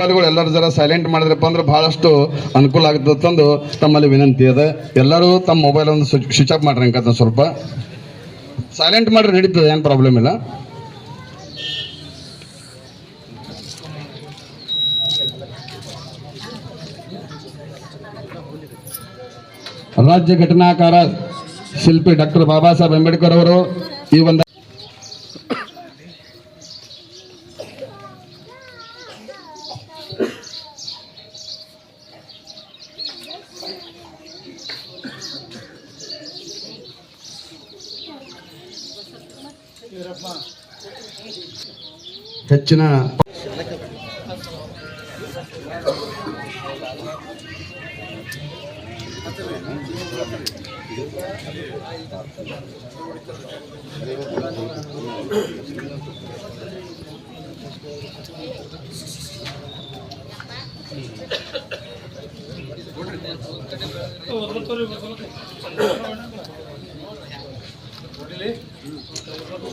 ಮೊಬೈಲ್ಗಳು ಎಲ್ಲರೂ ಜರ ಸೈಲೆಂಟ್ ಮಾಡಿದ್ರಪ್ಪ ಅಂದ್ರೆ ಬಹಳಷ್ಟು ಅನುಕೂಲ ಆಗುತ್ತೆ ತಂದು ತಮ್ಮಲ್ಲಿ ವಿನಂತಿ ಅದ. ಎಲ್ಲರೂ ತಮ್ಮ ಮೊಬೈಲ್ ಒಂದು ಸ್ವಿಚ್ ಆಫ್ ಮಾಡ್ರಿ ಅಂಕತ್ತ ಸ್ವಲ್ಪ ಸೈಲೆಂಟ್ ಮಾಡ್ರಿ, ನಡೀತದೆ, ಏನು ಪ್ರಾಬ್ಲಮ್ ಇಲ್ಲ. ರಾಜ್ಯ ಘಟನಾಕಾರ ಶಿಲ್ಪಿ ಡಾಕ್ಟರ್ ಬಾಬಾ ಸಾಹೇಬ್ ಅಂಬೇಡ್ಕರ್ ಅವರು ಈ ಒಂದು ಹೆಚ್ಚಿನ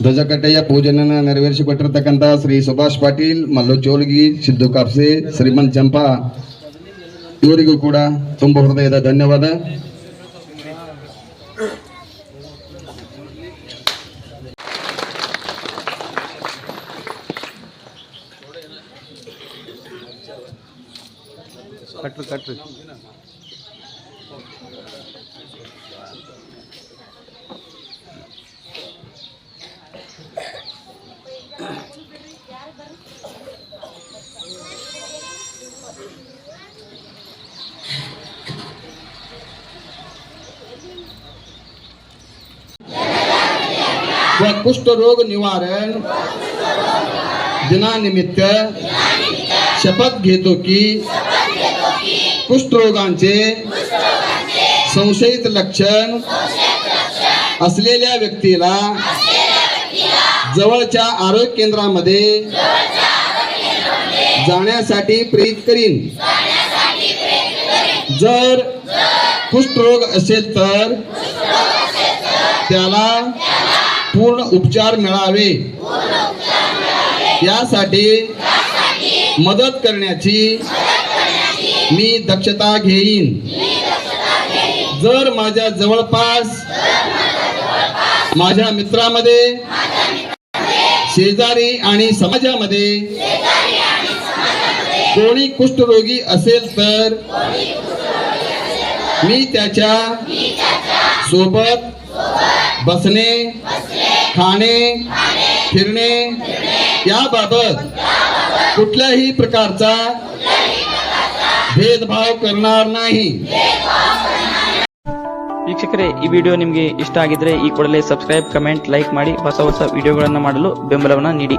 ಧ್ವಜಕಟ್ಟೆಯ ಪೂಜೆಯನ್ನು ನೆರವೇರಿಸಿಕೊಟ್ಟಿರತಕ್ಕಂಥ ಶ್ರೀ ಸುಭಾಷ್ ಪಾಟೀಲ್, ಮಲ್ಲು ಚೋಲ್ಗಿ, ಸಿದ್ದು ಕಾಪ್ಸೆ, ಶ್ರೀಮಂತ್ ಚಂಪಾ ಇವರಿಗೂ ಕೂಡ ತುಂಬ ಹೃದಯದ ಧನ್ಯವಾದ. ಕಟ್ರಿ कुष्ठ रोग निवारण दिनानिमित्त शपथ घेतो की कुष्ठ रोगांचे संशयित लक्षण असलेल्या व्यक्तीला जवळच्या आरोग्य केंद्रामध्ये जाण्यासाठी प्रेरित करीन. जर कुष्ठरोग असेल तर त्याला पूर्ण उपचार मिळावे यासाठी मदत करण्याची मी दक्षता घेईन. जर माझ्या जवळपास माझ्या मित्रांमध्ये, शेजारी आणि समाजामध्ये कोणी कुष्ठरोगी असेल तर मी त्याच्या सोबत बसणे, खाणे, फिरणे याबाबत कुठल्याही प्रकारचा भेदभाव करणार नाही. ವೀಕ್ಷಕರೇ, ಈ ವಿಡಿಯೋ ನಿಮಗೆ ಇಷ್ಟ ಆಗಿದ್ರೆ ಈ ಕೂಡಲೇ ಸಬ್ಸ್ಕ್ರೈಬ್, ಕಮೆಂಟ್, ಲೈಕ್ ಮಾಡಿ ಹೊಸ ವಿಡಿಯೋಗಳನ್ನು ಮಾಡಲು ಬೆಂಬಲವನ್ನು ನೀಡಿ.